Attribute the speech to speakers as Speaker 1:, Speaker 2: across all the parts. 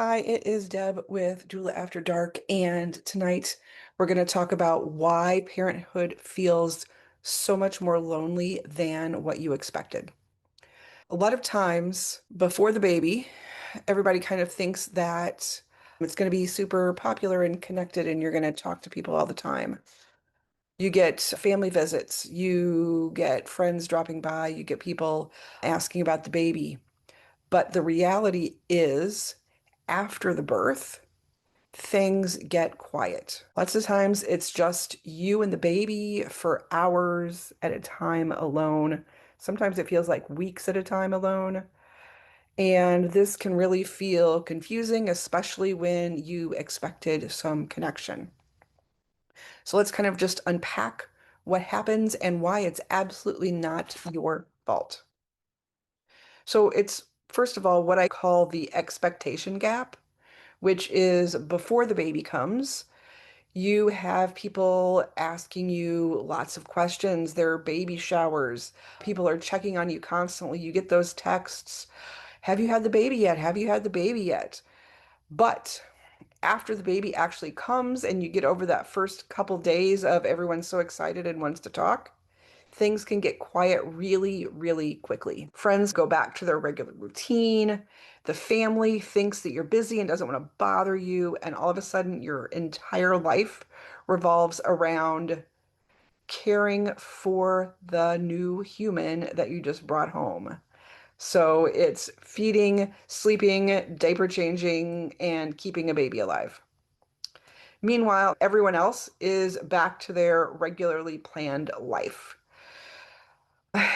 Speaker 1: Hi, it is Deb with Doula After Dark, and tonight we're going to talk about why parenthood feels so much more lonely than what you expected. A lot of times before the baby, everybody kind of thinks that it's going to be super popular and connected, and you're going to talk to people all the time. You get family visits, you get friends dropping by, you get people asking about the baby. But the reality is, after the birth, things get quiet. Lots of times it's just you and the baby for hours at a time alone. Sometimes it feels like weeks at a time alone. And this can really feel confusing, especially when you expected some connection. So let's kind of just unpack what happens and why it's absolutely not your fault. So it's, first of all, what I call the expectation gap, which is before the baby comes. You have people asking you lots of questions. There are baby showers. People are checking on you constantly. You get those texts. Have you had the baby yet? Have you had the baby yet? But after the baby actually comes and you get over that first couple days of everyone's so excited and wants to talk, things can get quiet really, really quickly. Friends go back to their regular routine. The family thinks that you're busy and doesn't want to bother you. And all of a sudden, your entire life revolves around caring for the new human that you just brought home. So it's feeding, sleeping, diaper changing, and keeping a baby alive. Meanwhile, everyone else is back to their regularly planned life,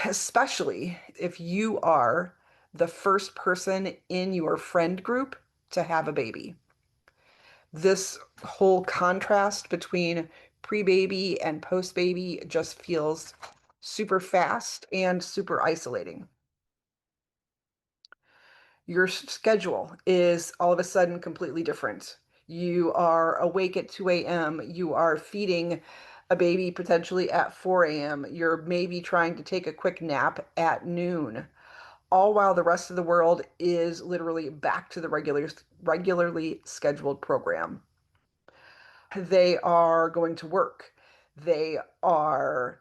Speaker 1: especially if you are the first person in your friend group to have a baby. This whole contrast between pre-baby and post-baby just feels super fast and super isolating. Your schedule is all of a sudden completely different. You are awake at 2 a.m. You are feeding a baby potentially at 4 a.m. You're maybe trying to take a quick nap at noon, all while the rest of the world is literally back to the regularly scheduled program. They are going to work. They are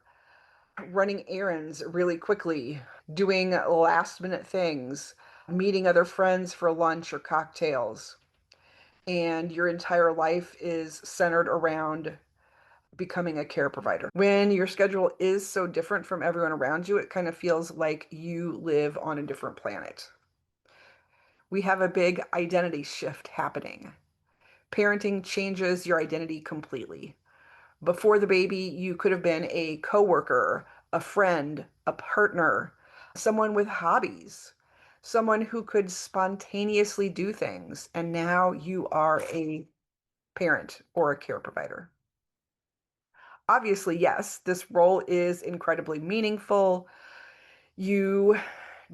Speaker 1: running errands really quickly, doing last minute things, meeting other friends for lunch or cocktails. And your entire life is centered around becoming a care provider. When your schedule is so different from everyone around you, it kind of feels like you live on a different planet. We have a big identity shift happening. Parenting changes your identity completely. Before the baby, you could have been a coworker, a friend, a partner, someone with hobbies, someone who could spontaneously do things. And now you are a parent or a care provider. Obviously, yes, this role is incredibly meaningful. You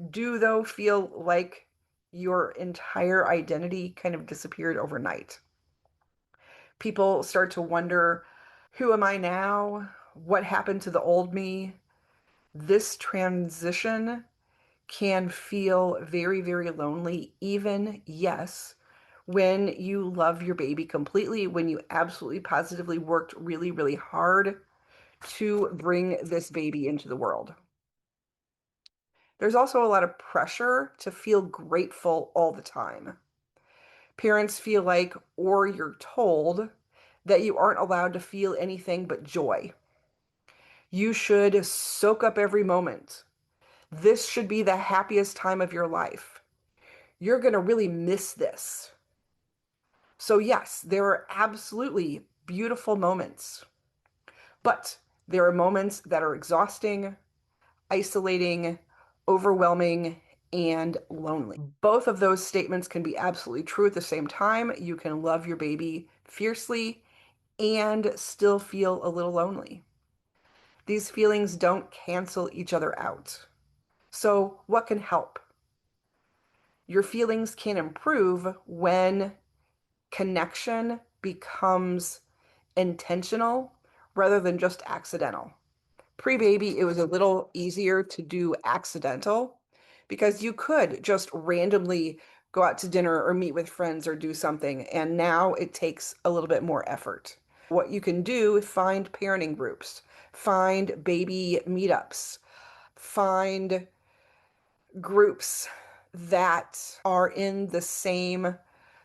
Speaker 1: do, though, feel like your entire identity kind of disappeared overnight. People start to wonder, who am I now? What happened to the old me? This transition can feel very, very lonely, even, yes, when you love your baby completely, when you absolutely positively worked really, really hard to bring this baby into the world. There's also a lot of pressure to feel grateful all the time. Parents feel like, or you're told, that you aren't allowed to feel anything but joy. You should soak up every moment. This should be the happiest time of your life. You're going to really miss this. So, yes, there are absolutely beautiful moments, but there are moments that are exhausting, isolating, overwhelming, and lonely. Both of those statements can be absolutely true at the same time. You can love your baby fiercely and still feel a little lonely. These feelings don't cancel each other out. So, what can help? Your feelings can improve when connection becomes intentional rather than just accidental. Pre-baby, it was a little easier to do accidental because you could just randomly go out to dinner or meet with friends or do something. And now it takes a little bit more effort. What you can do, find parenting groups, find baby meetups, find groups that are in the same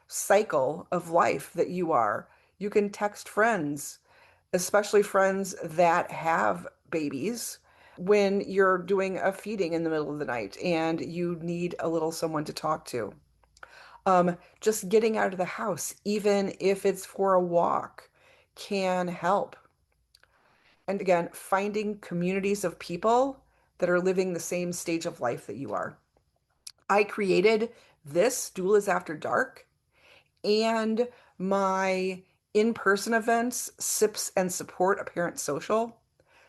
Speaker 1: cycle of life that you are. You can text friends, especially friends that have babies, when you're doing a feeding in the middle of the night and you need a little someone to talk to. Just getting out of the house, even if it's for a walk, can help. And again, finding communities of people that are living the same stage of life that you are. I created this Doulas After Dark and my in-person events, SIPs and Support a Parent Social,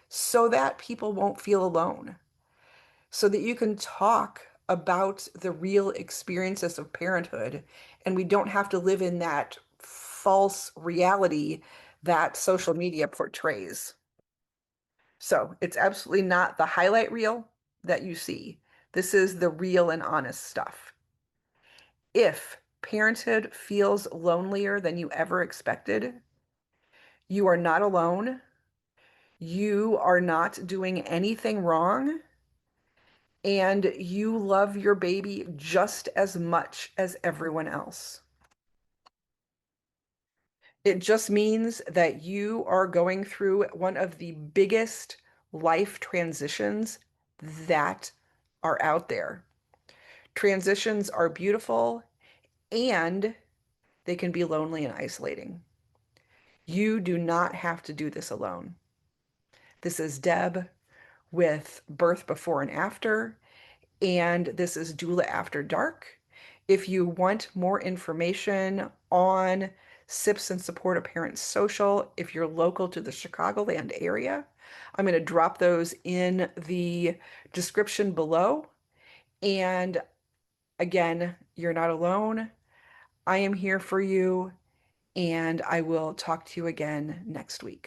Speaker 1: so that people won't feel alone, so that you can talk about the real experiences of parenthood and we don't have to live in that false reality that social media portrays. So it's absolutely not the highlight reel that you see. This is the real and honest stuff. If parenthood feels lonelier than you ever expected, you are not alone. You are not doing anything wrong. And you love your baby just as much as everyone else. It just means that you are going through one of the biggest life transitions that are out there. Transitions are beautiful and they can be lonely and isolating. You do not have to do this alone. This is Deb with Birth Before and After, and this is Doula After Dark. If you want more information on SIPs and Support a Parent Social, if you're local to the Chicagoland area, I'm going to drop those in the description below. And again, you're not alone. I am here for you, and I will talk to you again next week.